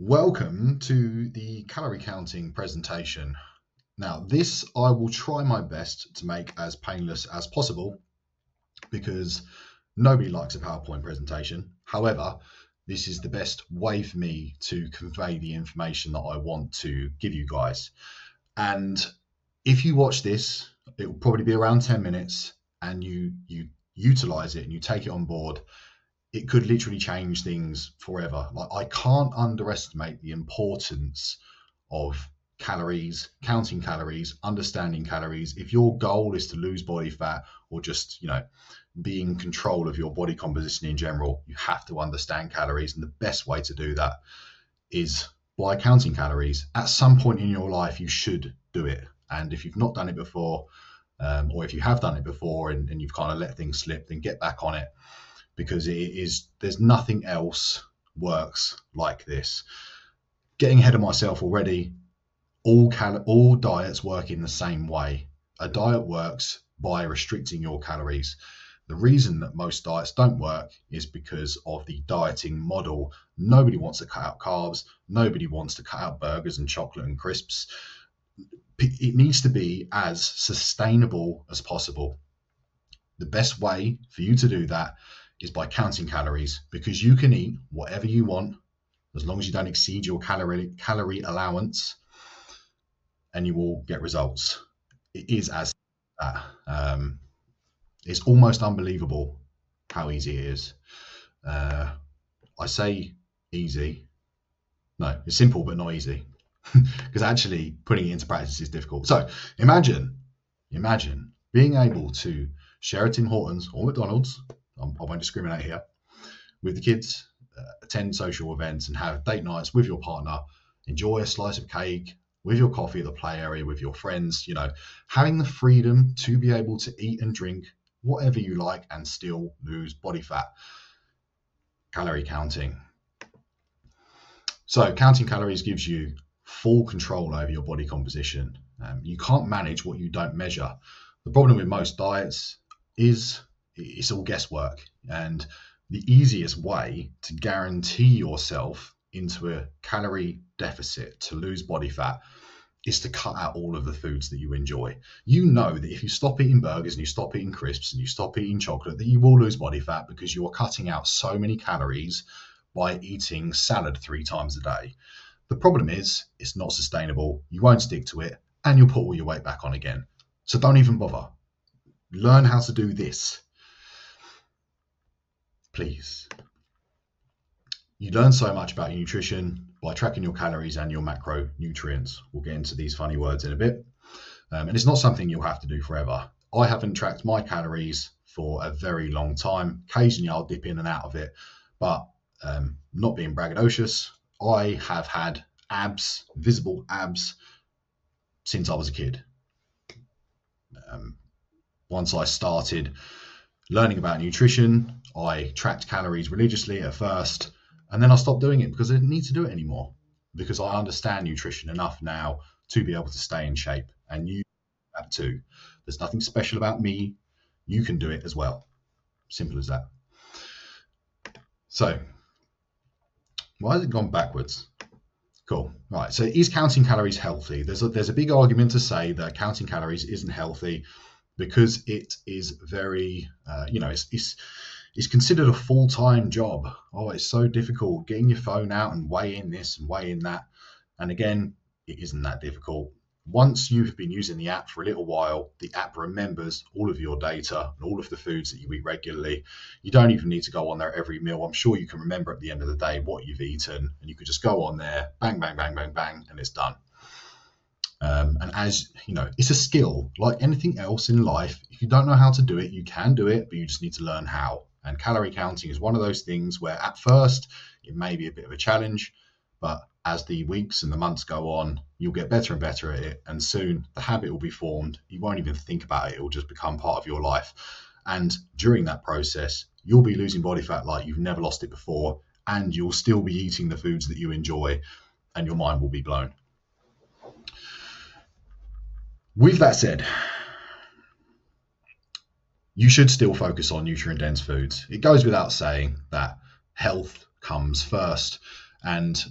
Welcome to the calorie counting presentation. Now, this I will try my best to make as painless as possible because nobody likes a PowerPoint presentation. However, this is the best way for me to convey the information that I want to give you guys. And if you watch this, it will probably be around 10 minutes and you utilize it and you take it on board. It could literally change things forever. Like, I can't underestimate the importance of calories, counting calories, understanding calories. If your goal is to lose body fat or just, be in control of your body composition in general, you have to understand calories. And the best way to do that is by counting calories. At some point in your life, you should do it. And if you've not done it before, or if you have done it before and you've kind of let things slip, then get back on it, because there's nothing else works like this. Getting ahead of myself already, all diets work in the same way. A diet works by restricting your calories. The reason that most diets don't work is because of the dieting model. Nobody wants to cut out carbs. Nobody wants to cut out burgers and chocolate and crisps. It needs to be as sustainable as possible. The best way for you to do that is by counting calories, because you can eat whatever you want as long as you don't exceed your calorie allowance, and you will get results. It is as that. It's almost unbelievable how easy it is. I say easy. No, it's simple but not easy, because actually putting it into practice is difficult. So imagine being able to share a Tim Hortons or McDonald's, I won't discriminate here, with the kids, attend social events and have date nights with your partner, enjoy a slice of cake with your coffee at the play area with your friends, having the freedom to be able to eat and drink whatever you like and still lose body fat. Calorie counting. So counting calories gives you full control over your body composition. You can't manage what you don't measure. The problem with most diets is it's all guesswork, and the easiest way to guarantee yourself into a calorie deficit to lose body fat is to cut out all of the foods that you enjoy. You know that if you stop eating burgers and you stop eating crisps and you stop eating chocolate, that you will lose body fat, because you are cutting out so many calories by eating salad 3 times a day. The problem is it's not sustainable, you won't stick to it, and you'll put all your weight back on again. So don't even bother. Learn how to do this, please. You learn so much about your nutrition by tracking your calories and your macronutrients. We'll get into these funny words in a bit. And it's not something you'll have to do forever. I haven't tracked my calories for a very long time. Occasionally I'll dip in and out of it, but not being braggadocious, I have had abs, visible abs, since I was a kid. Once I started learning about nutrition, I tracked calories religiously at first, and then I stopped doing it because I didn't need to do it anymore, because I understand nutrition enough now to be able to stay in shape, and you have too. There's nothing special about me. You can do it as well. Simple as that. So, why has it gone backwards? Cool. Right. So, is counting calories healthy? There's a big argument to say that counting calories isn't healthy, because it is very, it's considered a full-time job. Oh, it's so difficult getting your phone out and weighing this and weighing that. And again, it isn't that difficult. Once you've been using the app for a little while, the app remembers all of your data and all of the foods that you eat regularly. You don't even need to go on there every meal. I'm sure you can remember at the end of the day what you've eaten, and you could just go on there, bang, bang, bang, bang, bang, and it's done. And as you know, it's a skill like anything else in life. If you don't know how to do it, you can do it, but you just need to learn how. And calorie counting is one of those things where at first it may be a bit of a challenge, but as the weeks and the months go on, you'll get better and better at it, and soon the habit will be formed. You won't even think about it. It will just become part of your life. And during that process, you'll be losing body fat like you've never lost it before, and you'll still be eating the foods that you enjoy, and your mind will be blown. With that said, you should still focus on nutrient-dense foods. It goes without saying that health comes first, and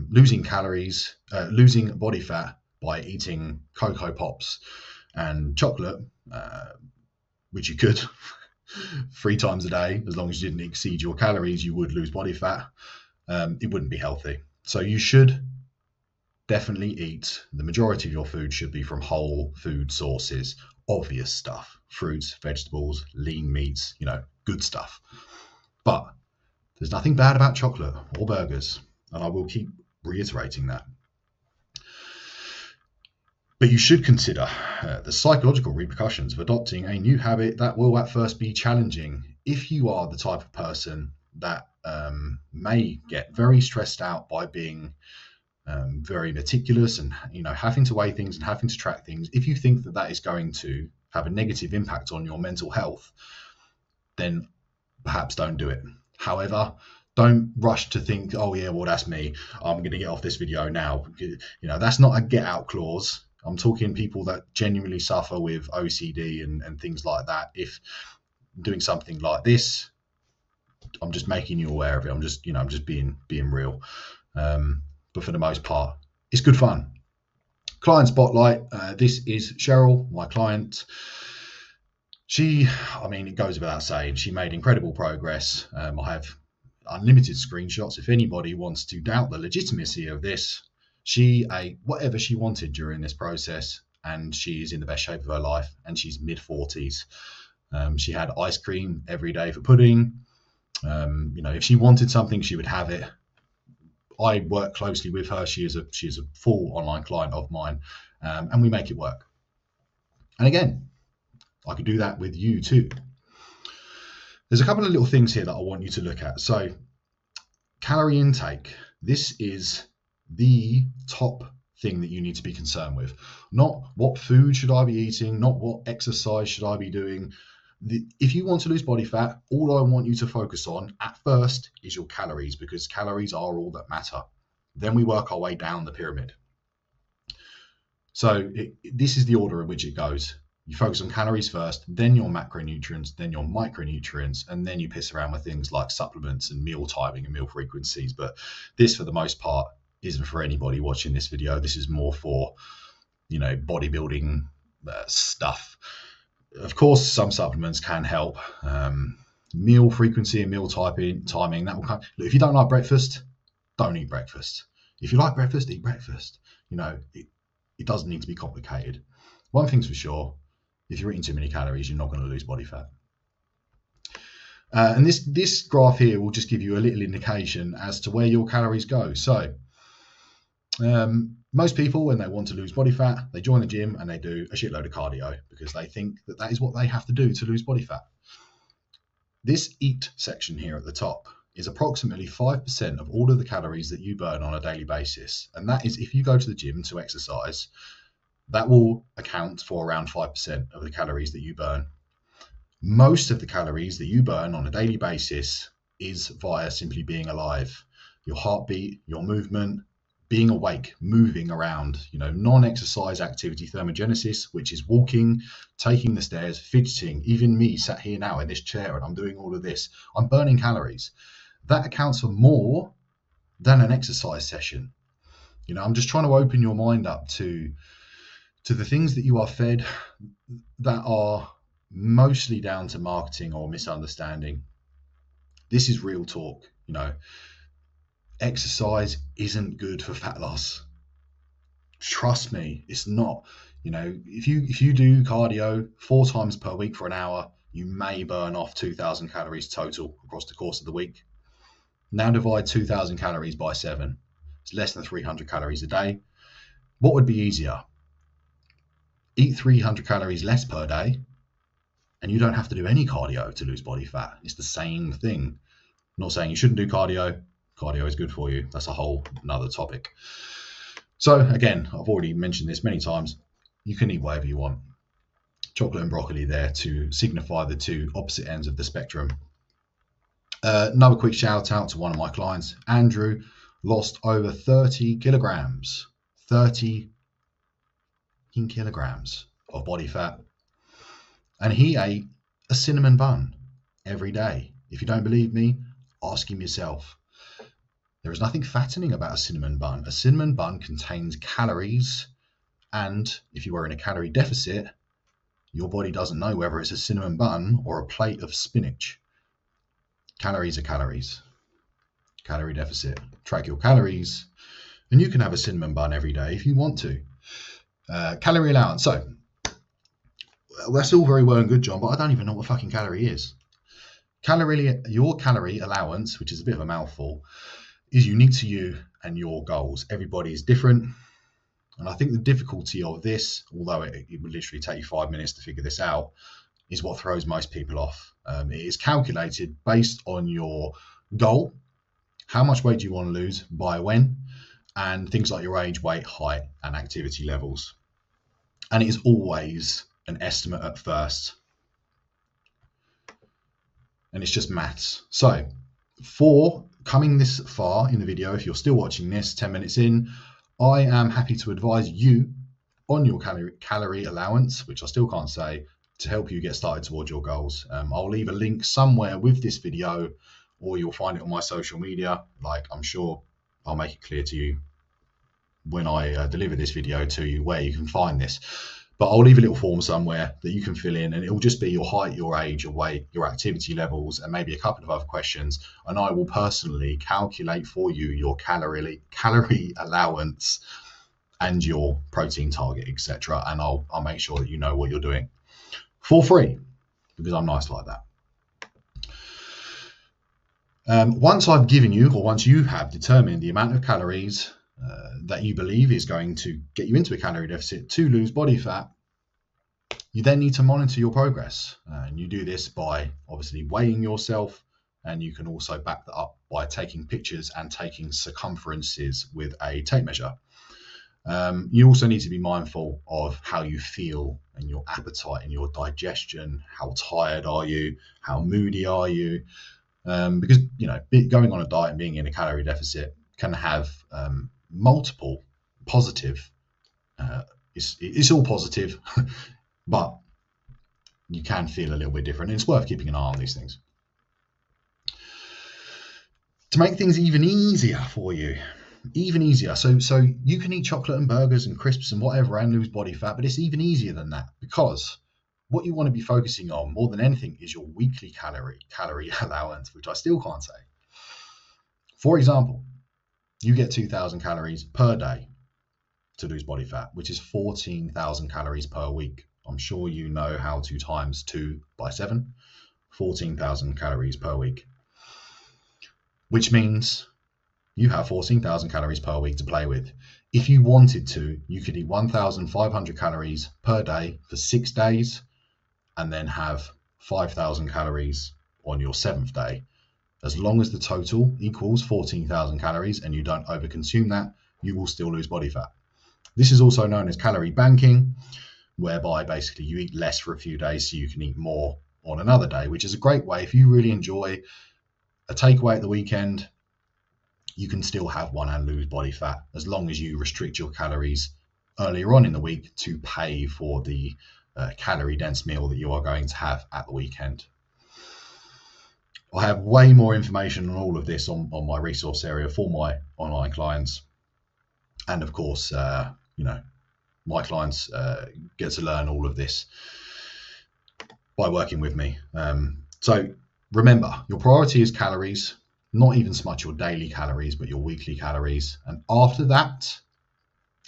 losing calories, losing body fat by eating Cocoa Pops and chocolate, which you could 3 times a day, as long as you didn't exceed your calories, you would lose body fat. It wouldn't be healthy. So you should definitely eat, the majority of your food should be from whole food sources, obvious stuff, fruits, vegetables, lean meats, good stuff. But there's nothing bad about chocolate or burgers, and I will keep reiterating that. But you should consider the psychological repercussions of adopting a new habit that will at first be challenging. If you are the type of person that may get very stressed out by being very meticulous and having to weigh things and having to track things, if you think that that is going to have a negative impact on your mental health, then perhaps don't do it. However, don't rush to think, oh yeah, well that's me, I'm going to get off this video now. That's not a get out clause. I'm talking people that genuinely suffer with OCD and things like that. If doing something like this, I'm just making you aware of it. I'm just being real. But for the most part, it's good fun. Client spotlight. This is Cheryl, my client. It goes without saying, she made incredible progress. I have unlimited screenshots. If anybody wants to doubt the legitimacy of this, she ate whatever she wanted during this process, and she's in the best shape of her life, and she's mid-40s. She had ice cream every day for pudding. If she wanted something, she would have it. I work closely with her. She is a full online client of mine, and we make it work. And again, I could do that with you too. There's a couple of little things here that I want you to look at. So, calorie intake. This is the top thing that you need to be concerned with. Not what food should I be eating, not what exercise should I be doing. If you want to lose body fat, all I want you to focus on at first is your calories, because calories are all that matter. Then we work our way down the pyramid. So this is the order in which it goes. You focus on calories first, then your macronutrients, then your micronutrients, and then you piss around with things like supplements and meal timing and meal frequencies. But this, for the most part, isn't for anybody watching this video. This is more for, bodybuilding stuff. Of course, some supplements can help. Meal frequency and meal timing, that will come. Look, if you don't like breakfast, don't eat breakfast. If you like breakfast, eat breakfast. It doesn't need to be complicated. One thing's for sure, if you're eating too many calories, you're not going to lose body fat. And this graph here will just give you a little indication as to where your calories go. So most people, when they want to lose body fat, they join the gym and they do a shitload of cardio because they think that is what they have to do to lose body fat. This eat section here at the top is approximately 5% of all of the calories that you burn on a daily basis. And that is, if you go to the gym to exercise, that will account for around 5% of the calories that you burn. Most of the calories that you burn on a daily basis is via simply being alive. Your heartbeat, your movement, being awake, moving around, non-exercise activity, thermogenesis, which is walking, taking the stairs, fidgeting. Even me sat here now in this chair and I'm doing all of this. I'm burning calories. That accounts for more than an exercise session. I'm just trying to open your mind up to the things that you are fed that are mostly down to marketing or misunderstanding. This is real talk. Exercise isn't good for fat loss. Trust me, it's not. If you do cardio 4 times per week for an hour, you may burn off 2,000 calories total across the course of the week. Now divide 2,000 calories by 7. It's less than 300 calories a day. What would be easier? Eat 300 calories less per day, and you don't have to do any cardio to lose body fat. It's the same thing. I'm not saying you shouldn't do cardio. Cardio is good for you. That's a whole another topic. So again, I've already mentioned this many times. You can eat whatever you want. Chocolate and broccoli there to signify the two opposite ends of the spectrum. Another quick shout out to one of my clients, Andrew, lost over 30 kilograms. 30 kilograms of body fat. And he ate a cinnamon bun every day. If you don't believe me, ask him yourself. There is nothing fattening about a cinnamon bun. A cinnamon bun contains calories, and if you are in a calorie deficit, your body doesn't know whether it's a cinnamon bun or a plate of spinach. Calories are calories. Calorie deficit. Track your calories, and you can have a cinnamon bun every day if you want to. Calorie allowance. So that's all very well and good, John, but I don't even know what fucking calorie is. Your calorie allowance, which is a bit of a mouthful, is unique to you and your goals. Everybody is different. And I think the difficulty of this, although it would literally take you 5 minutes to figure this out, is what throws most people off. It is calculated based on your goal, how much weight do you want to lose, by when, and things like your age, weight, height, and activity levels. And it is always an estimate at first. And it's just maths. So for coming this far in the video, if you're still watching this 10 minutes in, I am happy to advise you on your calorie allowance, which I still can't say, to help you get started towards your goals. I'll leave a link somewhere with this video, or you'll find it on my social media. Like, I'm sure I'll make it clear to you when I deliver this video to you where you can find this. But I'll leave a little form somewhere that you can fill in, and it will just be your height, your age, your weight, your activity levels, and maybe a couple of other questions. And I will personally calculate for you your calorie allowance and your protein target, etc. And I'll make sure that you know what you're doing for free, because I'm nice like that. Once I've given you, or once you have determined the amount of calories that you believe is going to get you into a calorie deficit to lose body fat, you then need to monitor your progress. And you do this by obviously weighing yourself, and you can also back that up by taking pictures and taking circumferences with a tape measure. You also need to be mindful of how you feel and your appetite and your digestion. How tired are you? How moody are you? Because, you know, going on a diet and being in a calorie deficit can have multiple positive, it's all positive, but you can feel a little bit different. It's worth keeping an eye on these things. To make things even easier for you, so you can eat chocolate and burgers and crisps and whatever and lose body fat, but it's even easier than that, because what you want to be focusing on more than anything is your weekly calorie allowance, which I still can't say. For example, you get 2,000 calories per day to lose body fat, which is 14,000 calories per week. I'm sure you know how to times 2 by 7, 14,000 calories per week, which means you have 14,000 calories per week to play with. If you wanted to, you could eat 1,500 calories per day for 6 days, and then have 5,000 calories on your 7th day. As long as the total equals 14,000 calories and you don't overconsume that, you will still lose body fat. This is also known as calorie banking, whereby basically you eat less for a few days so you can eat more on another day, which is a great way. If you really enjoy a takeaway at the weekend, you can still have one and lose body fat, as long as you restrict your calories earlier on in the week to pay for the calorie dense meal that you are going to have at the weekend. I have way more information on all of this on my resource area for my online clients. And of course, my clients get to learn all of this by working with me. So remember, your priority is calories, not even so much your daily calories, but your weekly calories. And after that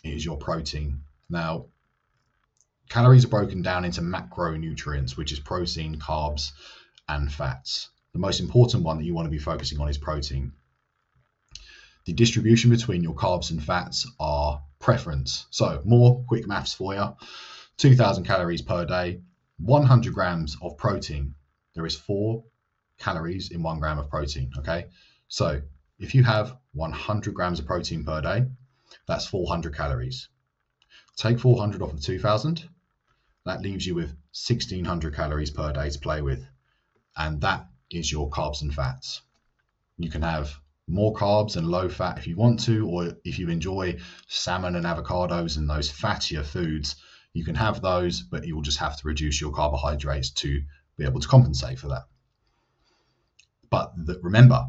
is your protein. Now, calories are broken down into macronutrients, which is protein, carbs, and fats. The most important one that you want to be focusing on is protein. The distribution between your carbs and fats are preference. So more quick maths for you. 2,000 calories per day, 100 grams of protein. There is 4 calories in 1 gram of protein, okay? So if you have 100 grams of protein per day, that's 400 calories. Take 400 off of 2,000. That leaves you with 1,600 calories per day to play with. And that is your carbs and fats. You can have more carbs and low fat if you want to, or if you enjoy salmon and avocados and those fattier foods, you can have those, but you will just have to reduce your carbohydrates to be able to compensate for that. But remember,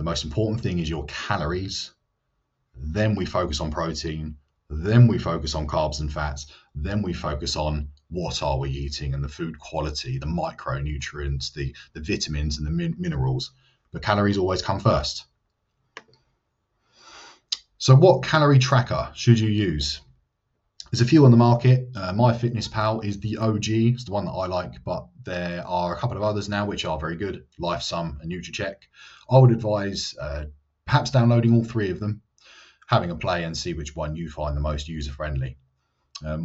The most important thing is your calories. Then we focus on protein. Then we focus on carbs and fats. Then we focus on what are we eating and the food quality, the micronutrients, the vitamins and the minerals. But calories always come first. So what calorie tracker should you use? There's a few on the market. MyFitnessPal is the OG. It's the one that I like, but there are a couple of others now which are very good, LifeSum and NutriCheck. I would advise perhaps downloading all three of them, having a play and see which one you find the most user-friendly.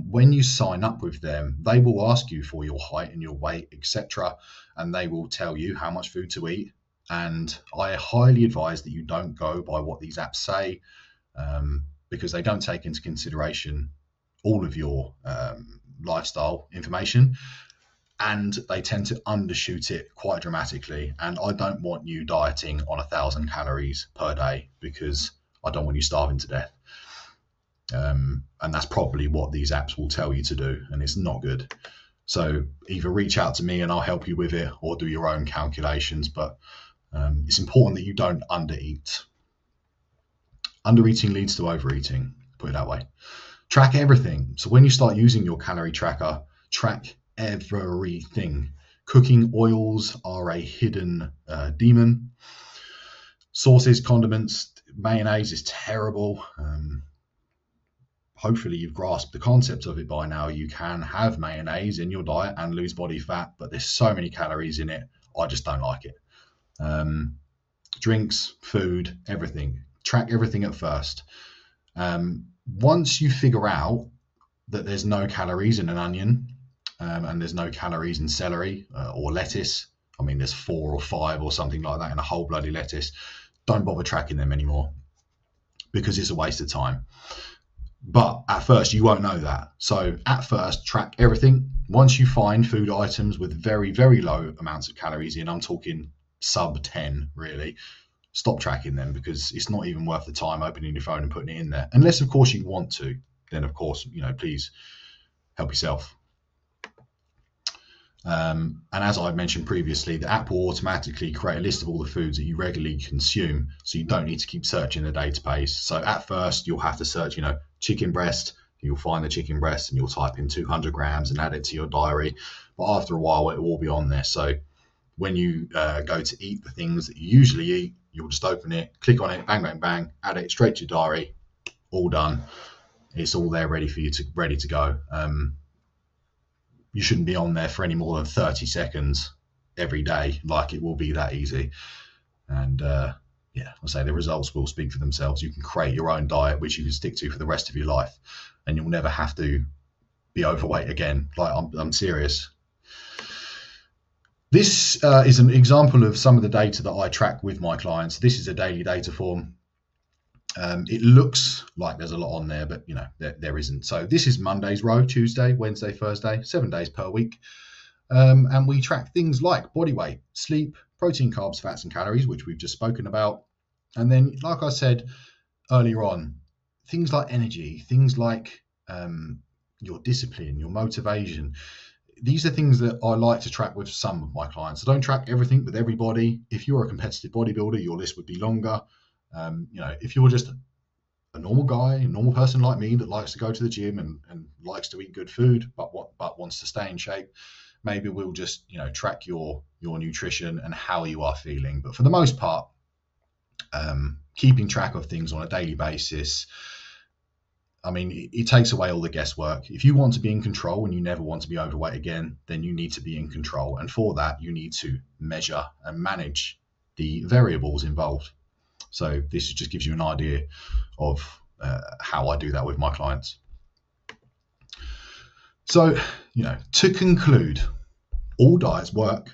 When you sign up with them, they will ask you for your height and your weight, etc., and they will tell you how much food to eat. And I highly advise that you don't go by what these apps say, because they don't take into consideration all of your lifestyle information, and they tend to undershoot it quite dramatically. And I don't want you dieting on 1,000 calories per day, because I don't want you starving to death. And that's probably what these apps will tell you to do, and it's not good. So either reach out to me and I'll help you with it, or do your own calculations. But it's important that you don't undereat. Undereating leads to overeating, put it that way. Track everything. So when you start using your calorie tracker, track everything. Cooking oils are a hidden demon. Sauces, condiments, mayonnaise is terrible. Hopefully you've grasped the concept of it by now. You can have mayonnaise in your diet and lose body fat, but there's so many calories in it. I just don't like it. Drinks, food, everything. Track everything at first. Once you figure out that there's no calories in an onion, and there's no calories in celery or lettuce, I mean, there's 4 or 5 or something like that in a whole bloody lettuce, don't bother tracking them anymore, because it's a waste of time. But at first you won't know that. So at first, track everything. Once you find food items with very, very low amounts of calories in, I'm talking sub 10 really, stop tracking them, because it's not even worth the time opening your phone and putting it in there. Unless of course you want to, then of course, please help yourself. And as I mentioned previously, the app will automatically create a list of all the foods that you regularly consume, so you don't need to keep searching the database. So at first you'll have to search, chicken breast. You'll find the chicken breast and you'll type in 200 grams and add it to your diary. But after a while, it will all be on there. So when you go to eat the things that you usually eat, you'll just open it, click on it, bang, bang, bang, add it straight to your diary, all done. It's all there ready to go. You shouldn't be on there for any more than 30 seconds every day. Like, it will be that easy. And I'll say the results will speak for themselves. You can create your own diet, which you can stick to for the rest of your life, and you'll never have to be overweight again. Like, I'm serious. This is an example of some of the data that I track with my clients. This is a daily data form. It looks like there's a lot on there, but there isn't. So this is Monday's row, Tuesday, Wednesday, Thursday, 7 days per week. And we track things like body weight, sleep, protein, carbs, fats, and calories, which we've just spoken about. And then, like I said earlier on, things like energy, things like your discipline, your motivation. These are things that I like to track with some of my clients. I don't track everything with everybody. If you're a competitive bodybuilder, your list would be longer. If you're just a normal guy, a normal person like me that likes to go to the gym and likes to eat good food, but wants to stay in shape, maybe we'll just track your nutrition and how you are feeling. But for the most part, keeping track of things on a daily basis, I mean, it takes away all the guesswork. If you want to be in control and you never want to be overweight again, then you need to be in control. And for that, you need to measure and manage the variables involved. So this just gives you an idea of how I do that with my clients. So, to conclude, all diets work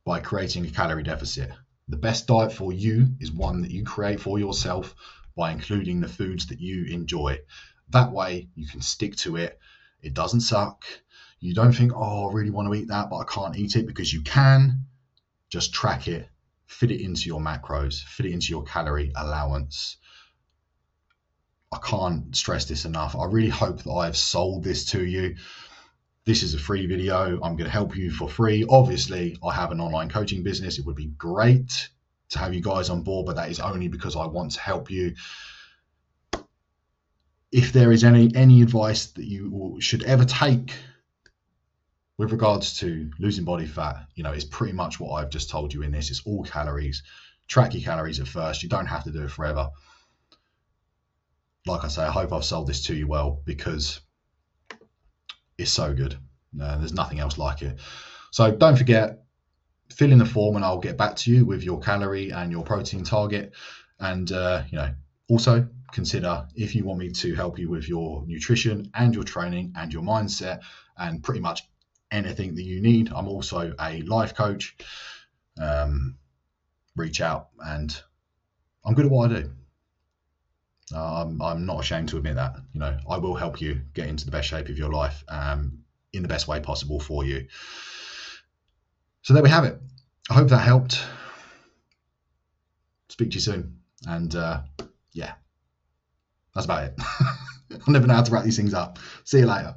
by creating a calorie deficit. The best diet for you is one that you create for yourself by including the foods that you enjoy. That way you can stick to it. It doesn't suck. You don't think, I really want to eat that, but I can't eat it, because you can. Just track it, fit it into your macros, fit it into your calorie allowance. I can't stress this enough. I really hope that I've sold this to you. This is a free video. I'm going to help you for free. Obviously, I have an online coaching business. It would be great to have you guys on board, but that is only because I want to help you. If there is any advice that you should ever take with regards to losing body fat, it's pretty much what I've just told you in this. It's all calories. Track your calories at first. You don't have to do it forever. Like I say, I hope I've sold this to you well, because it's so good. There's nothing else like it. So don't forget, fill in the form and I'll get back to you with your calorie and your protein target. And also consider if you want me to help you with your nutrition and your training and your mindset and pretty much anything that you need. I'm also a life coach. Reach out, and I'm good at what I do. I'm not ashamed to admit that. I will help you get into the best shape of your life in the best way possible for you. So there we have it. I hope that helped. Speak to you soon. And yeah, that's about it. I never know how to wrap these things up. See you later.